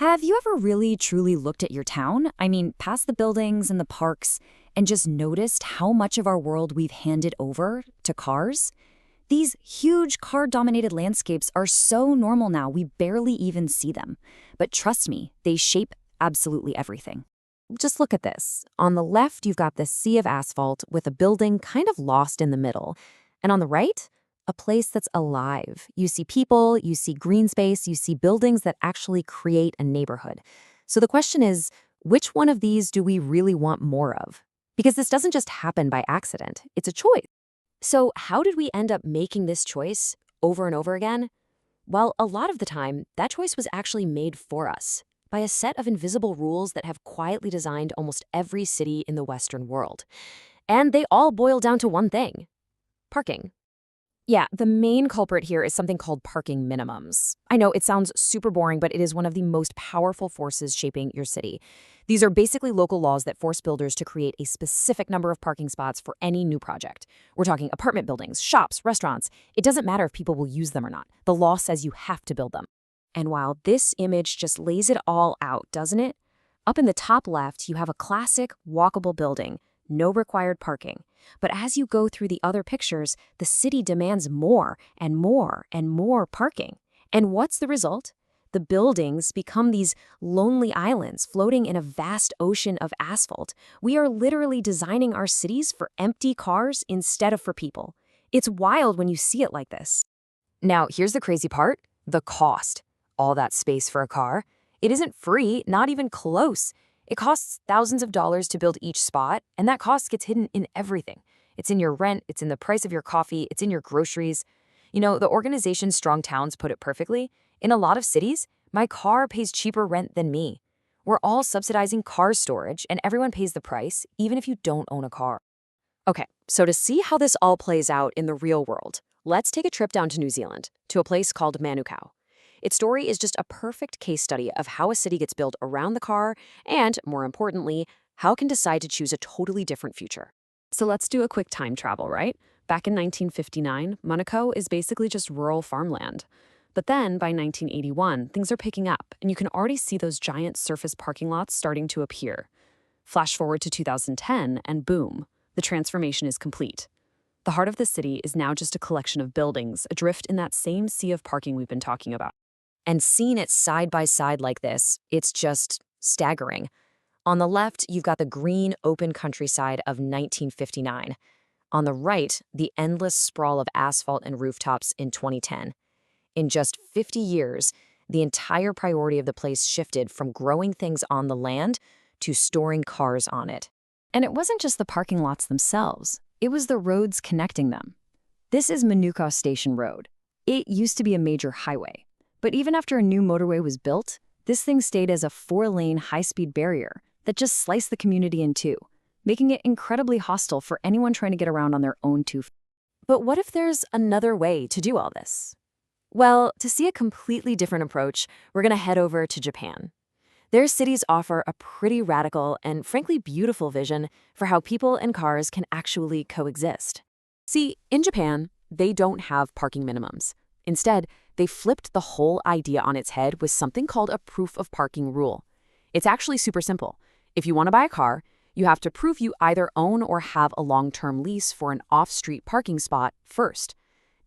Have you ever really truly looked at your town? I mean, past the buildings and the parks, and just noticed how much of our world we've handed over to cars? These huge car-dominated landscapes are so normal now, we barely even see them. But trust me, they shape absolutely everything. Just look at this. On the left, you've got this sea of asphalt with a building kind of lost in the middle. And on the right, a place that's alive. You see people, you see green space, you see buildings that actually create a neighborhood. So the question is, which one of these do we really want more of? Because this doesn't just happen by accident, it's a choice. So how did we end up making this choice over and over again? Well, a lot of the time, that choice was actually made for us by a set of invisible rules that have quietly designed almost every city in the Western world. And they all boil down to one thing: parking. Yeah, the main culprit here is something called parking minimums. I know it sounds super boring, but it is one of the most powerful forces shaping your city. These are basically local laws that force builders to create a specific number of parking spots for any new project. We're talking apartment buildings, shops, restaurants. It doesn't matter if people will use them or not. The law says you have to build them. And wow, this image just lays it all out, doesn't it? Up in the top left, you have a classic walkable building, no required parking. But as you go through the other pictures, the city demands more and more and more parking. And what's the result? The buildings become these lonely islands floating in a vast ocean of asphalt. We are literally designing our cities for empty cars instead of for people. It's wild when you see it like this. Now, here's the crazy part: the cost. All that space for a car. It isn't free, not even close. It costs thousands of dollars to build each spot, and that cost gets hidden in everything. It's in your rent, it's in the price of your coffee, it's in your groceries. You know, the organization Strong Towns put it perfectly. In a lot of cities, my car pays cheaper rent than me. We're all subsidizing car storage, and everyone pays the price, even if you don't own a car. Okay, so to see how this all plays out in the real world, let's take a trip down to New Zealand, to a place called Manukau. Its story is just a perfect case study of how a city gets built around the car and, more importantly, how it can decide to choose a totally different future. So let's do a quick time travel, right? Back in 1959, Manukau is basically just rural farmland. But then, by 1981, things are picking up, and you can already see those giant surface parking lots starting to appear. Flash forward to 2010, and boom, the transformation is complete. The heart of the city is now just a collection of buildings adrift in that same sea of parking we've been talking about. And seeing it side by side like this, it's just staggering. On the left, you've got the green, open countryside of 1959. On the right, the endless sprawl of asphalt and rooftops in 2010. In just 50 years, the entire priority of the place shifted from growing things on the land to storing cars on it. And it wasn't just the parking lots themselves, it was the roads connecting them. This is Manukau Station Road. It used to be a major highway. But even after a new motorway was built, this thing stayed as a 4-lane high-speed barrier that just sliced the community in two, making it incredibly hostile for anyone trying to get around on their own two feet. But what if there's another way to do all this? Well, to see a completely different approach, we're going to head over to Japan. Their cities offer a pretty radical and frankly beautiful vision for how people and cars can actually coexist. See, in Japan, they don't have parking minimums. Instead, they flipped the whole idea on its head with something called a proof of parking rule. It's actually super simple. If you want to buy a car, you have to prove you either own or have a long-term lease for an off-street parking spot first.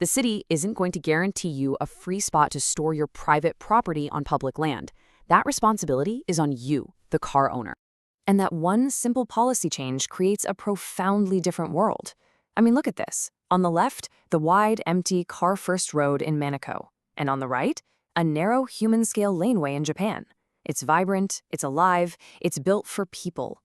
The city isn't going to guarantee you a free spot to store your private property on public land. That responsibility is on you, the car owner. And that one simple policy change creates a profoundly different world. I mean, look at this. On the left, the wide, empty, car-first road in Manukau. And on the right, a narrow, human-scale laneway in Japan. It's vibrant, it's alive, it's built for people.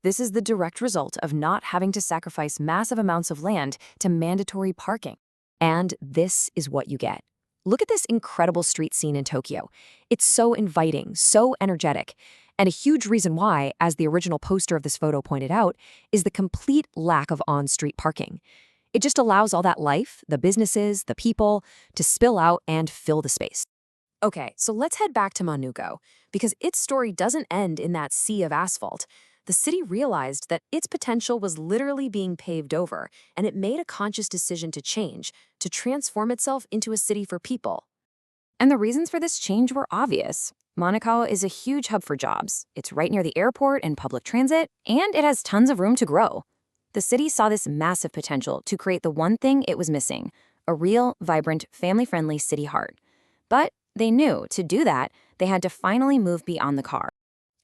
This is the direct result of not having to sacrifice massive amounts of land to mandatory parking. And this is what you get. Look at this incredible street scene in Tokyo. It's so inviting, so energetic. And a huge reason why, as the original poster of this photo pointed out, is the complete lack of on-street parking. It just allows all that life, the businesses, the people, to spill out and fill the space. Okay, so let's head back to Manukau, because its story doesn't end in that sea of asphalt. The city realized that its potential was literally being paved over, and it made a conscious decision to change, to transform itself into a city for people. And the reasons for this change were obvious. Manukau is a huge hub for jobs. It's right near the airport and public transit, and it has tons of room to grow. The city saw this massive potential to create the one thing it was missing, a real, vibrant, family-friendly city heart. But they knew to do that, they had to finally move beyond the car.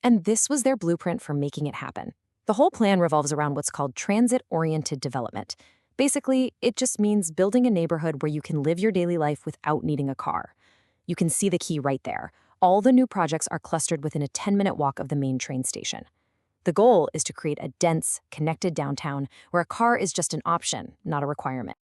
And this was their blueprint for making it happen. The whole plan revolves around what's called transit-oriented development. Basically, it just means building a neighborhood where you can live your daily life without needing a car. You can see the key right there. All the new projects are clustered within a 10-minute walk of the main train station. The goal is to create a dense, connected downtown where a car is just an option, not a requirement.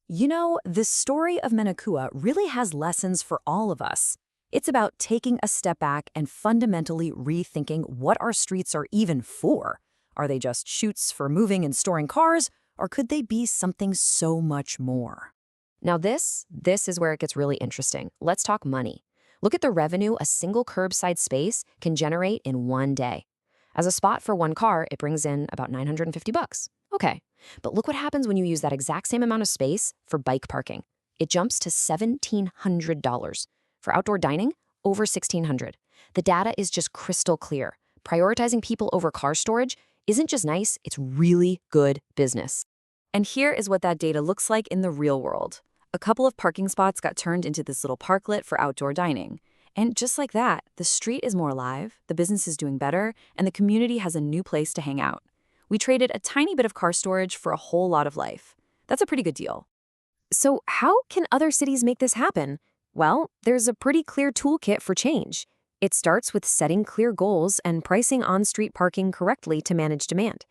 You know, this story of Manukau really has lessons for all of us. It's about taking a step back and fundamentally rethinking what our streets are even for. Are they just chutes for moving and storing cars, or could they be something so much more? Now this is where it gets really interesting. Let's talk money. Look at the revenue a single curbside space can generate in one day. As a spot for one car, it brings in about $950. Okay, but look what happens when you use that exact same amount of space for bike parking. It jumps to $1,700. For outdoor dining, over $1,600. The data is just crystal clear. Prioritizing people over car storage isn't just nice, it's really good business. And here is what that data looks like in the real world. A couple of parking spots got turned into this little parklet for outdoor dining. And just like that, the street is more alive, the business is doing better, and the community has a new place to hang out. We traded a tiny bit of car storage for a whole lot of life. That's a pretty good deal. So how can other cities make this happen? Well, there's a pretty clear toolkit for change. It starts with setting clear goals and pricing on-street parking correctly to manage demand.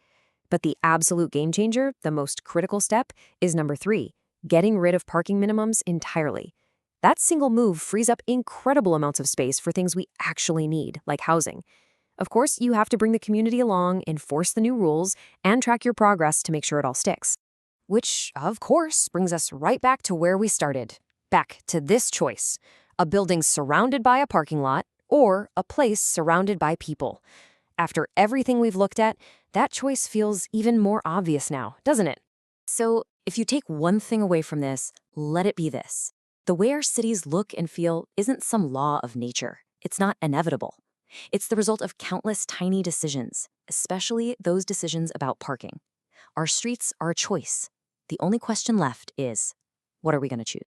But the absolute game changer, the most critical step, is number 3, getting rid of parking minimums entirely. That single move frees up incredible amounts of space for things we actually need, like housing. Of course, you have to bring the community along, enforce the new rules, and track your progress to make sure it all sticks. Which, of course, brings us right back to where we started. Back to this choice: a building surrounded by a parking lot or a place surrounded by people. After everything we've looked at, that choice feels even more obvious now, doesn't it? So, if you take one thing away from this, let it be this. The way our cities look and feel isn't some law of nature. It's not inevitable. It's the result of countless tiny decisions, especially those decisions about parking. Our streets are a choice. The only question left is, what are we going to choose?